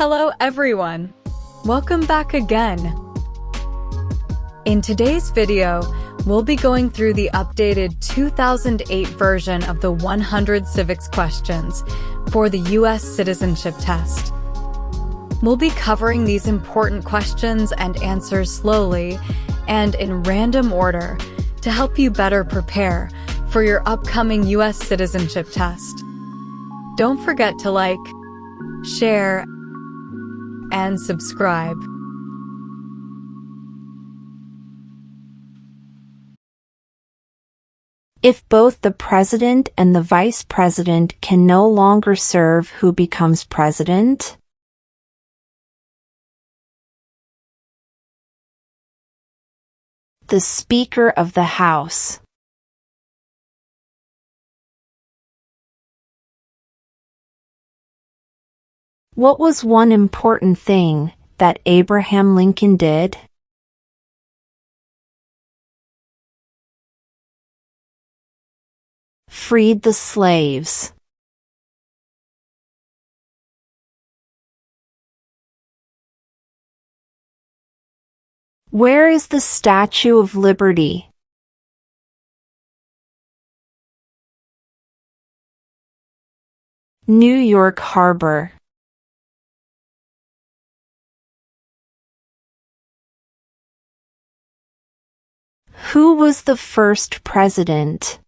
Hello everyone! Welcome back again! In today's video, we'll be going through the updated 2008 version of the 100 civics questions for the U.S. Citizenship Test. We'll be covering these important questions and answers slowly and in random order to help you better prepare for your upcoming U.S. Citizenship Test. Don't forget to like, share, and subscribe. If both the president and the vice president can no longer serve, who becomes president? The Speaker of the House. What was one important thing that Abraham Lincoln did? Freed the slaves. Where is the Statue of Liberty? New York Harbor. Who was the first president?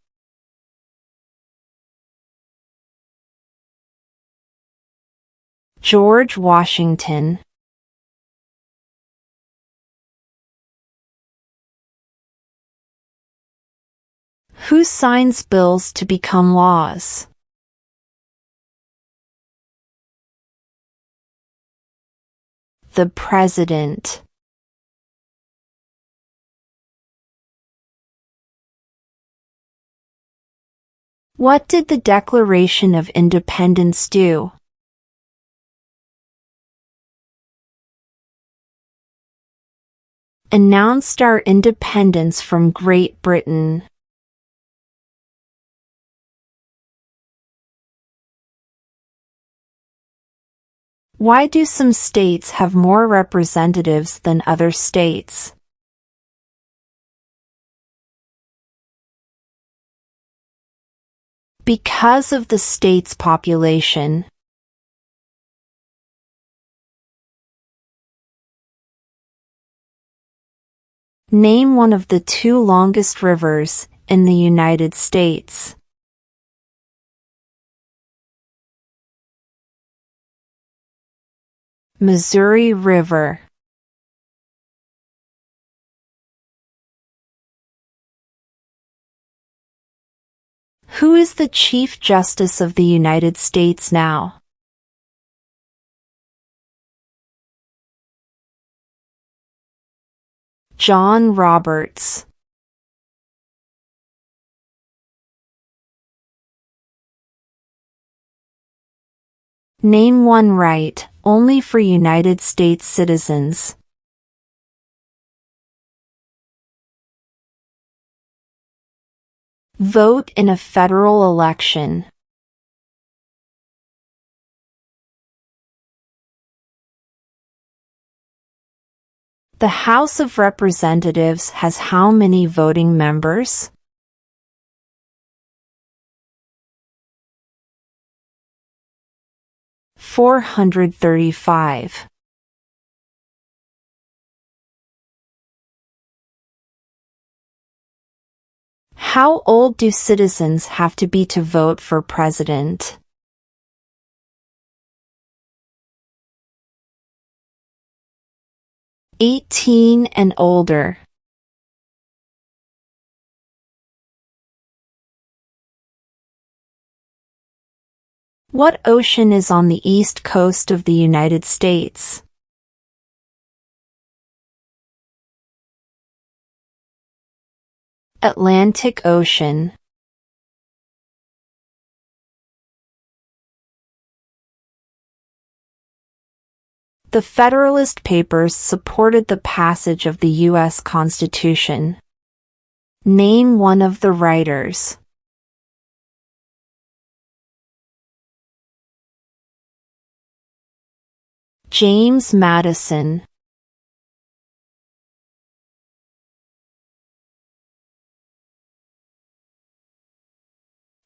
George Washington. Who signs bills to become laws? The President. What did the Declaration of Independence do? Announced our independence from Great Britain. Why do some states have more representatives than other states? Because of the state's population. Name one of the two longest rivers in the United States. Missouri River. Who is the Chief Justice of the United States now? John Roberts. Name one right only for United States citizens. Vote in a federal election. The House of Representatives has how many voting members? $435. How old do citizens have to be to vote for president? '18 and older. What ocean is on the east coast of the United States? Atlantic Ocean. The Federalist Papers supported the passage of the U.S. Constitution. Name one of the writers. James Madison.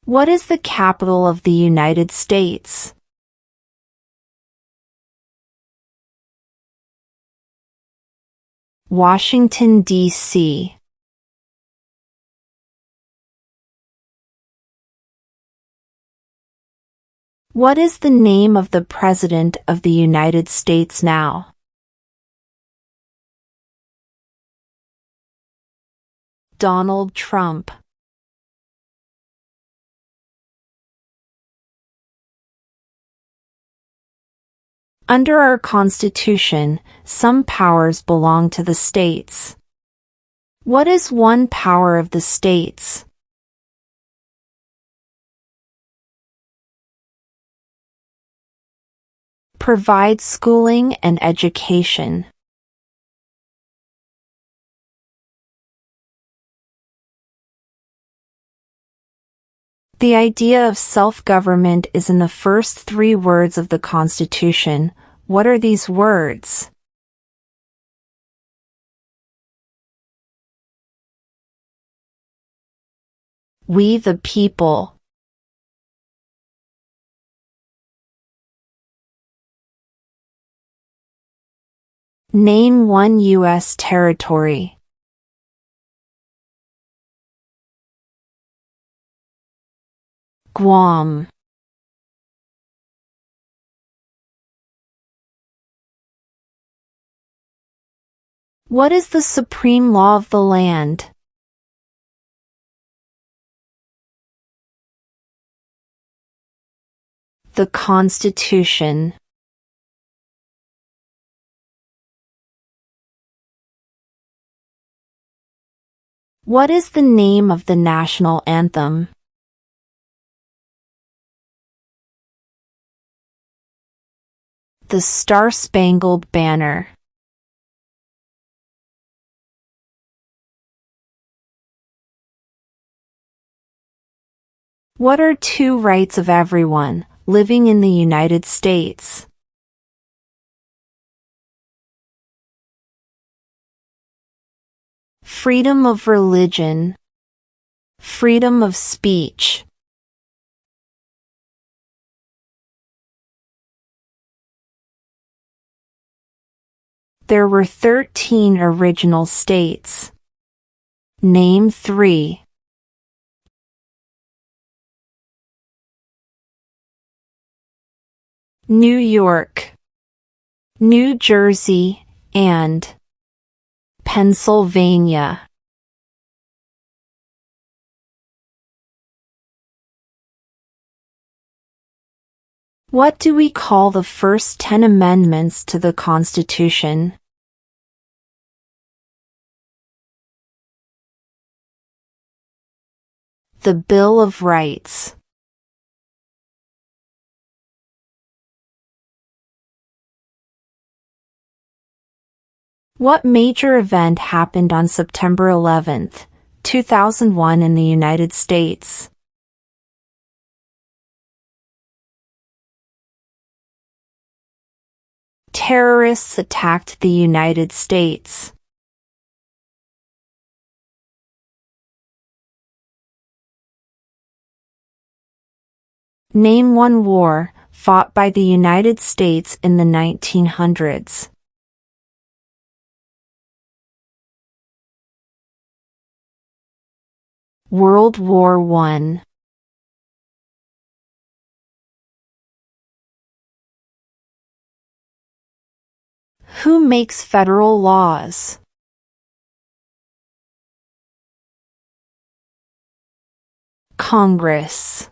What is the capital of the United States? Washington, D.C. What is the name of the President of the United States now? Donald Trump. Under our Constitution, some powers belong to the states. What is one power of the states? Provide schooling and education. The idea of self-government is in the first 3 words of the Constitution. What are these words? We the people. Name one U.S. territory. Guam. What is the supreme law of the land? The Constitution. What is the name of the national anthem? The Star-Spangled Banner. What are 2 rights of everyone living in the United States? Freedom of religion. Freedom of speech. There were 13 original states. Name 3. New York, New Jersey, and Pennsylvania. What do we call the first 10 amendments to the Constitution? The Bill of Rights. What major event happened on September 11, 2001 in the United States? Terrorists attacked the United States. Name one war fought by the United States in the 1900s. World War I. Who makes federal laws? Congress.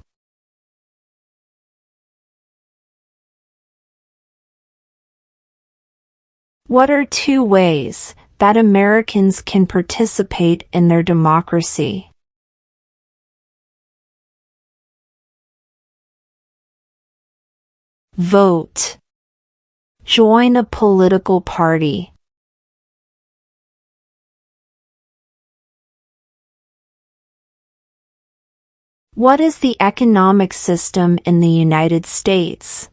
What are 2 ways that Americans can participate in their democracy? Vote. Join a political party. What is the economic system in the United States?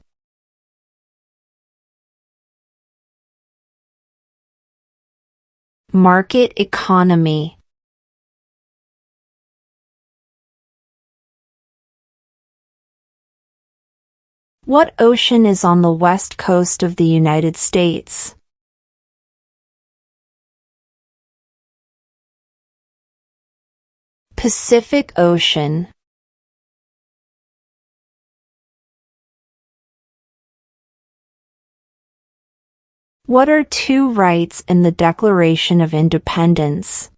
Market economy. What ocean is on the west coast of the United States? Pacific Ocean. What are two rights in the Declaration of Independence?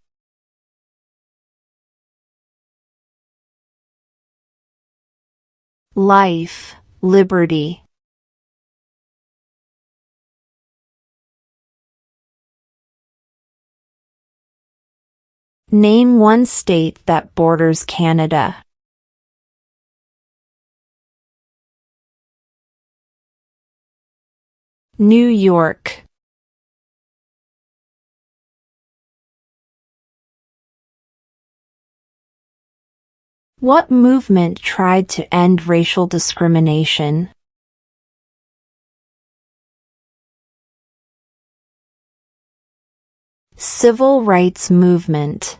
Life, liberty. Name one state that borders Canada. New York. What movement tried to end racial discrimination? Civil rights movement.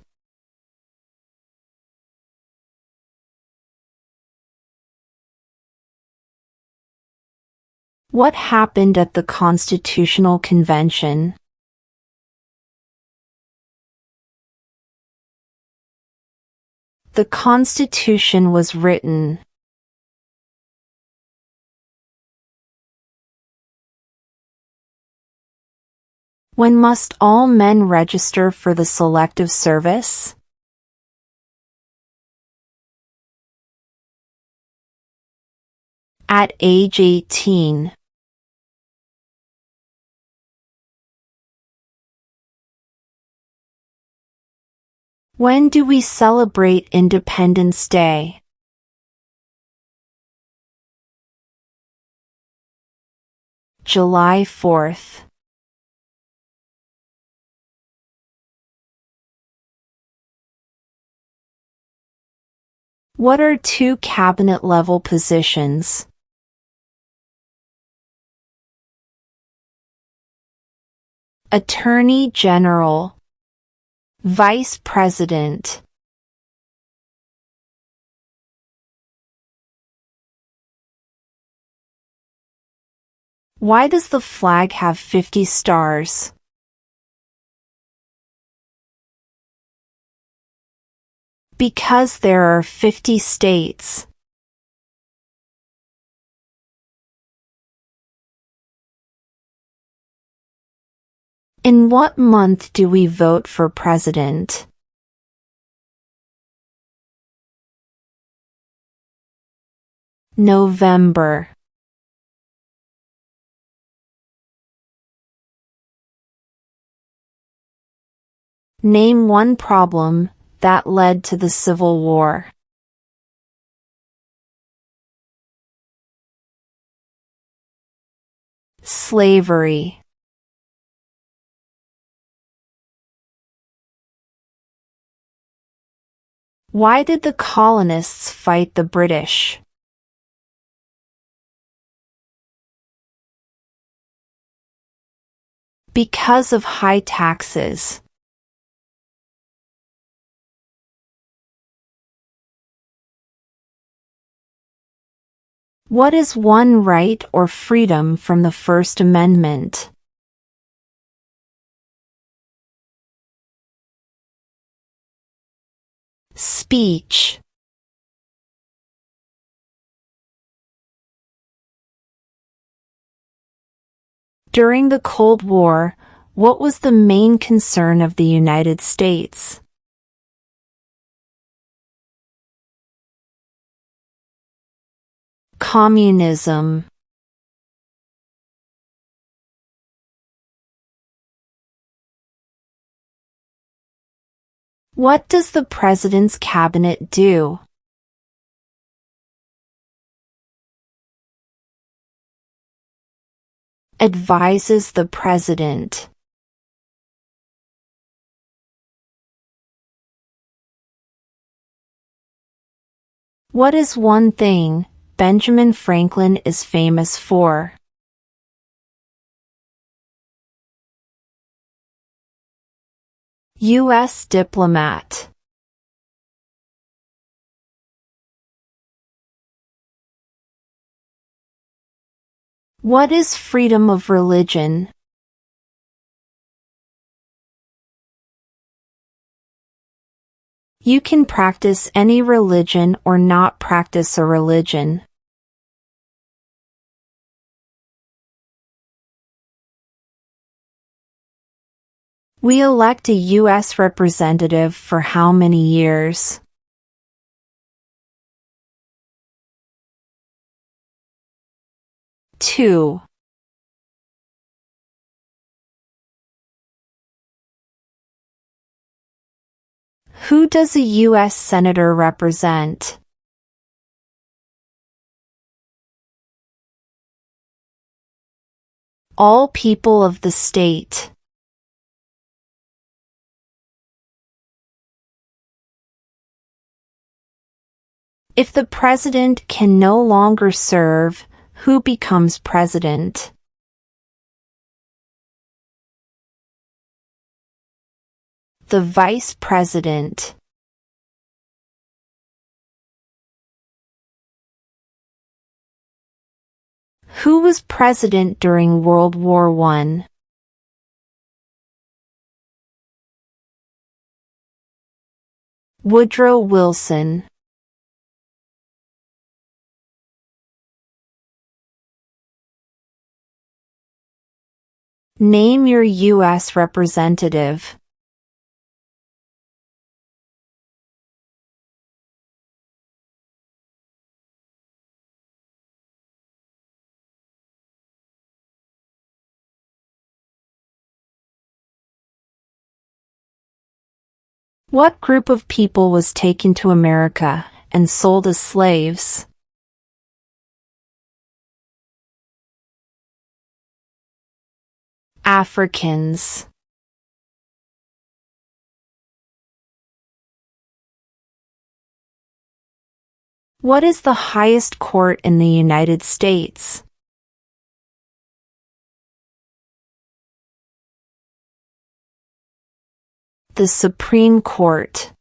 What happened at the Constitutional Convention? The Constitution was written. When must all men register for the Selective Service? At age 18. When do we celebrate Independence Day? July 4th. What are two cabinet-level positions? Attorney General. Vice President. Why does the flag have 50 stars? Because there are 50 states. In what month do we vote for president? November. Name one problem that led to the Civil War. Slavery. Why did the colonists fight the British? Because of high taxes. What is one right or freedom from the First Amendment? Speech. During the Cold War, what was the main concern of the United States? Communism. What does the President's Cabinet do? Advises the President. What is one thing Benjamin Franklin is famous for? U.S. diplomat. What is freedom of religion? You can practice any religion or not practice a religion. We elect a U.S. representative for how many years? Two. Who does a U.S. Senator represent? All people of the state. If the president can no longer serve, who becomes president? The vice president. Who was president during World War I? Woodrow Wilson. Name your U.S. representative. What group of people was taken to America and sold as slaves? Africans. What is the highest court in the United States? The Supreme Court.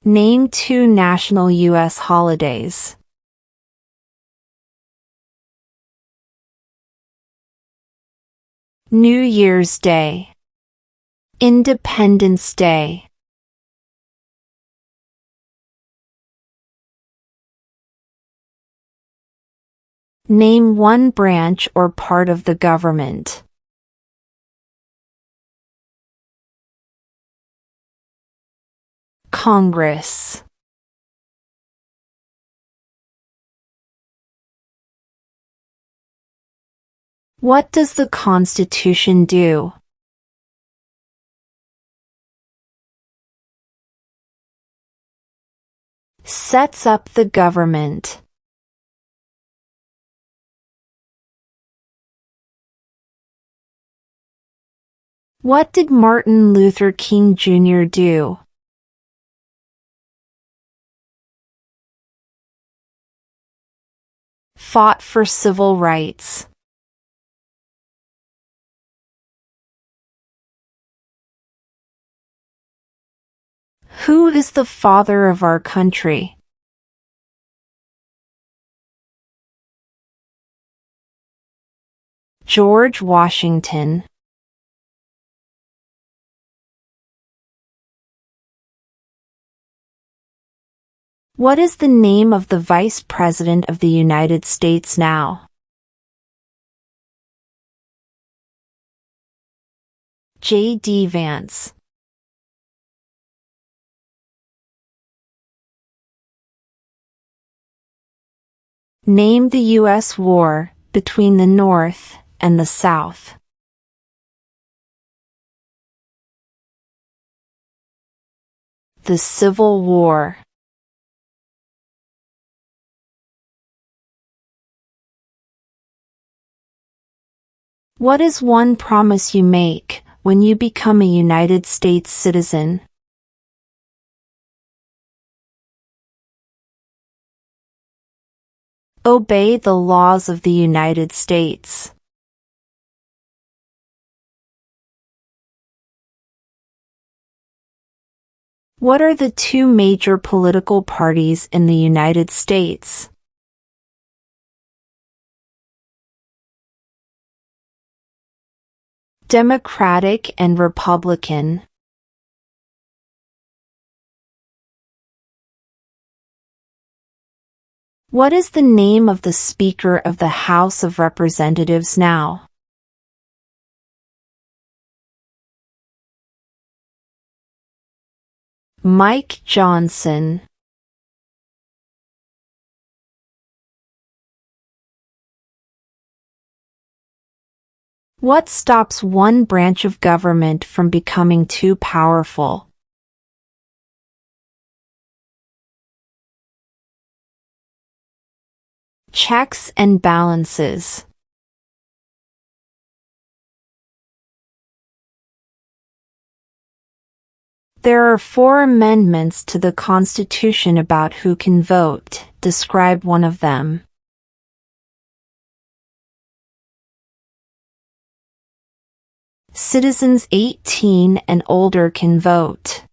Name two national U.S. holidays. New Year's Day. Independence Day. Name one branch or part of the government. Congress. What does the Constitution do? Sets up the government. What did Martin Luther King Jr. do? Fought for civil rights. Who is the father of our country? George Washington. What is the name of the Vice President of the United States now? J.D. Vance. Name the U.S. war between the North and the South. The Civil War. What is one promise you make when you become a United States citizen? Obey the laws of the United States. What are the two major political parties in the United States? Democratic and Republican. What is the name of the Speaker of the House of Representatives now? Mike Johnson. What stops one branch of government from becoming too powerful? Checks and balances. There are 4 amendments to the Constitution about who can vote. Describe one of them. Citizens 18 and older can vote.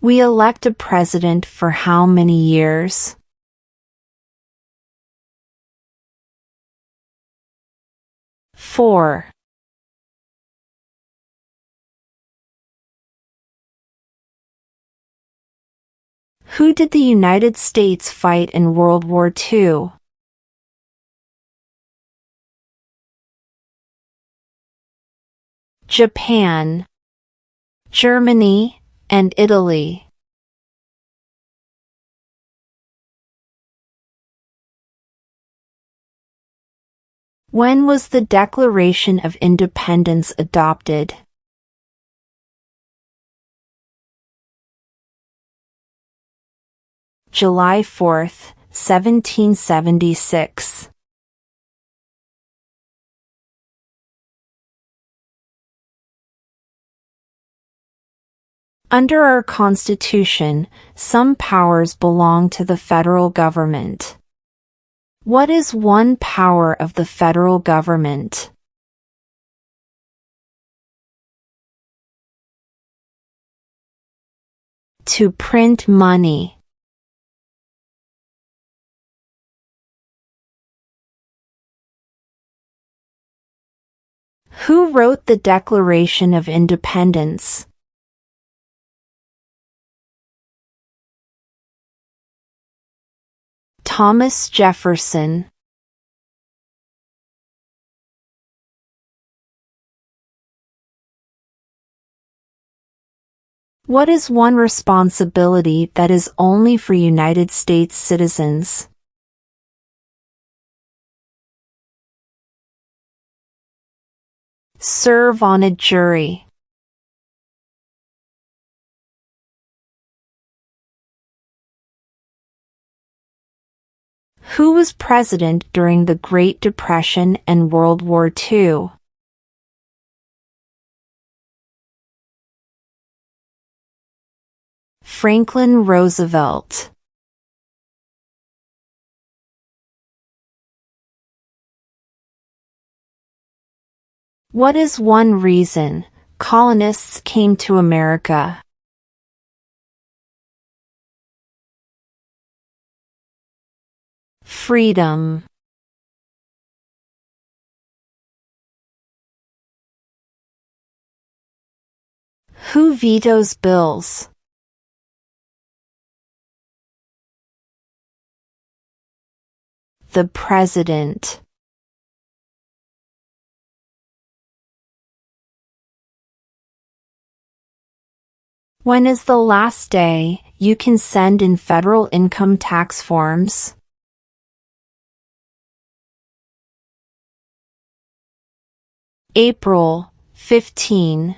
We elect a president for how many years? Four. Who did the United States fight in World War II? Japan, Germany, and Italy. When was the Declaration of Independence adopted? July 4, 1776. Under our Constitution, some powers belong to the federal government. What is one power of the federal government? To print money. Who wrote the Declaration of Independence? Thomas Jefferson. What is one responsibility that is only for United States citizens? Serve on a jury. Who was president during the Great Depression and World War II? Franklin Roosevelt. What is one reason colonists came to America? Freedom. Who vetoes bills? The President. When is the last day you can send in federal income tax forms? April 15.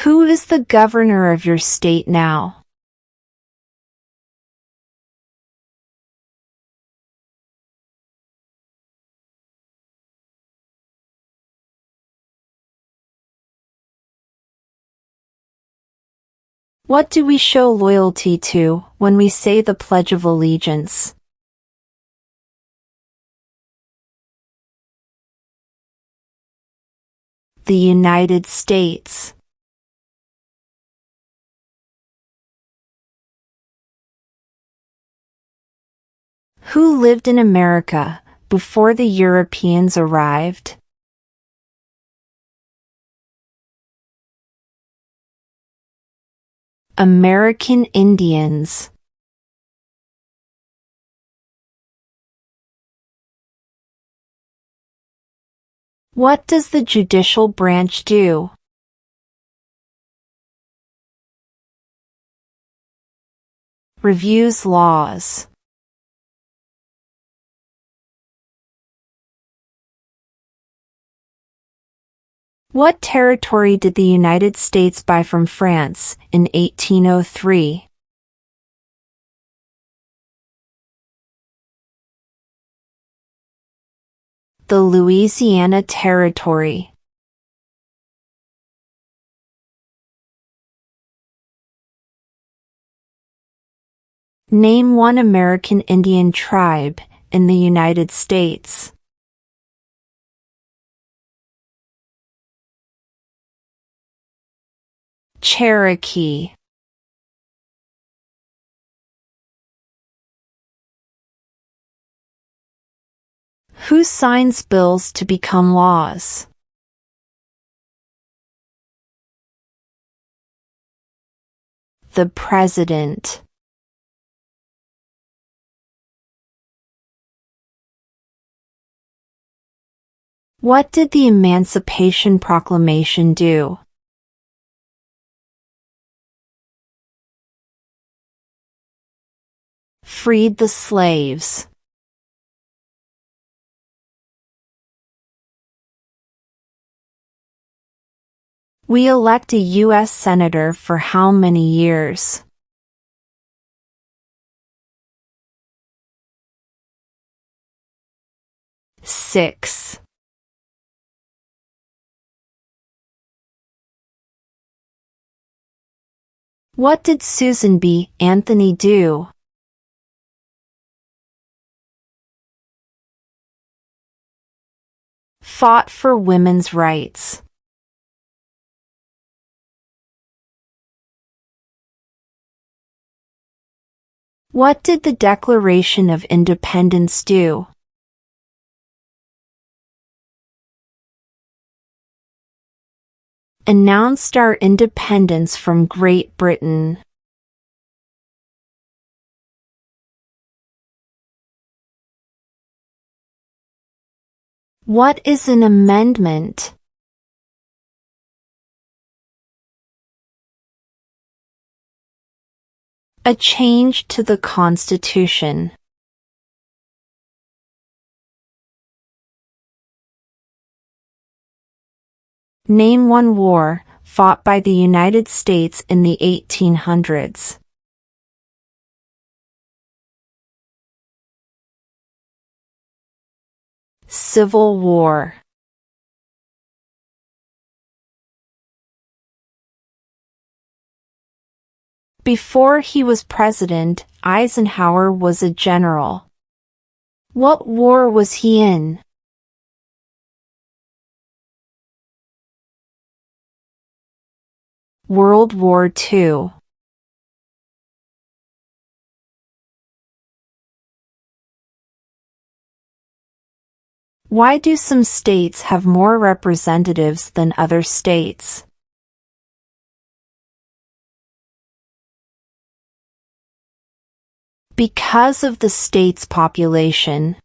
Who is the governor of your state now? What do we show loyalty to when we say the Pledge of Allegiance? The United States. Who lived in America before the Europeans arrived? American Indians. What does the judicial branch do? Reviews laws. What territory did the United States buy from France in 1803? The Louisiana Territory. Name one American Indian tribe in the United States. Cherokee. Who signs bills to become laws? The President. What did the Emancipation Proclamation do? Freed the slaves. We elect a U.S. Senator for how many years? 6. What did Susan B. Anthony do? Fought for women's rights. What did the Declaration of Independence do? Announced our independence from Great Britain. What is an amendment? A change to the Constitution. Name one war fought by the United States in the 1800s. Civil War. Before he was president, Eisenhower was a general. What war was he in? World War II. Why do some states have more representatives than other states? Because of the state's population.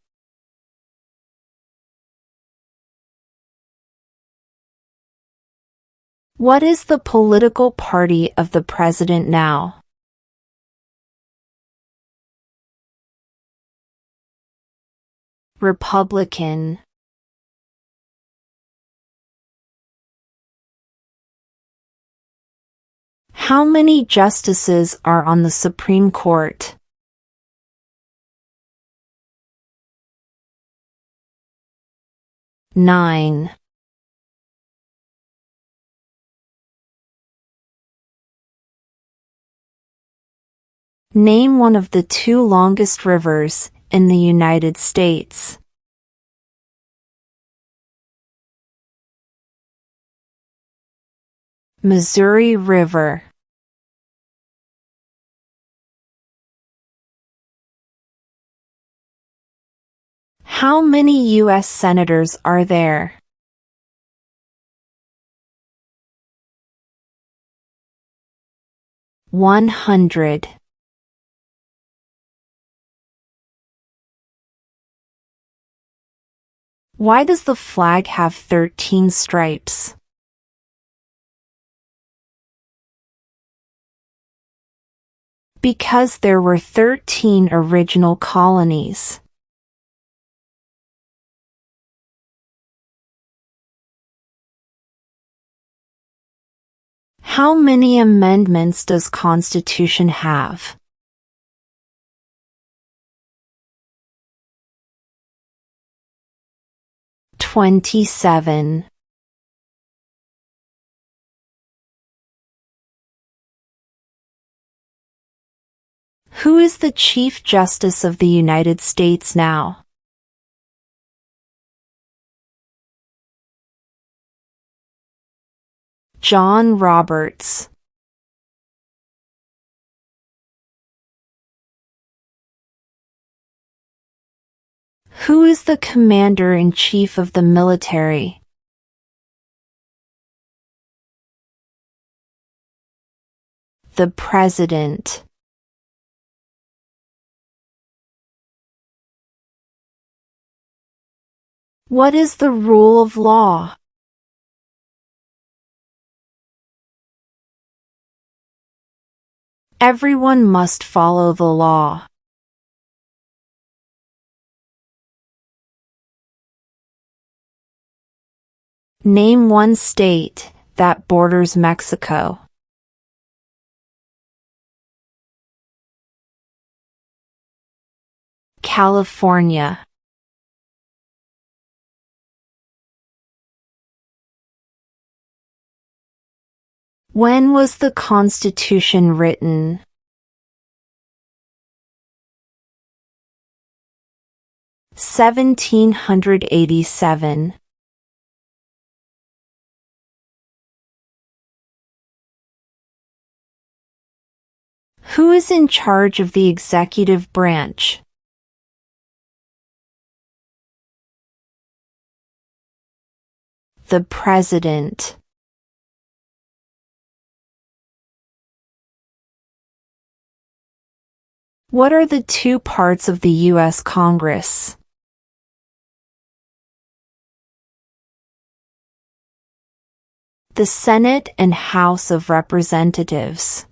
What is the political party of the president now? Republican. How many justices are on the Supreme Court? 9. Name one of the two longest rivers in the United States. Missouri River. How many U.S. senators are there? 100. Why does the flag have 13 stripes? Because there were 13 original colonies. How many amendments does Constitution have? 27. Who is the Chief Justice of the United States now? John Roberts. Who is the Commander-in-Chief of the military? The President. What is the rule of law? Everyone must follow the law. Name one state that borders Mexico. California. When was the Constitution written? 1787. Who is in charge of the executive branch? The President. What are the two parts of the U.S. Congress? The Senate and House of Representatives.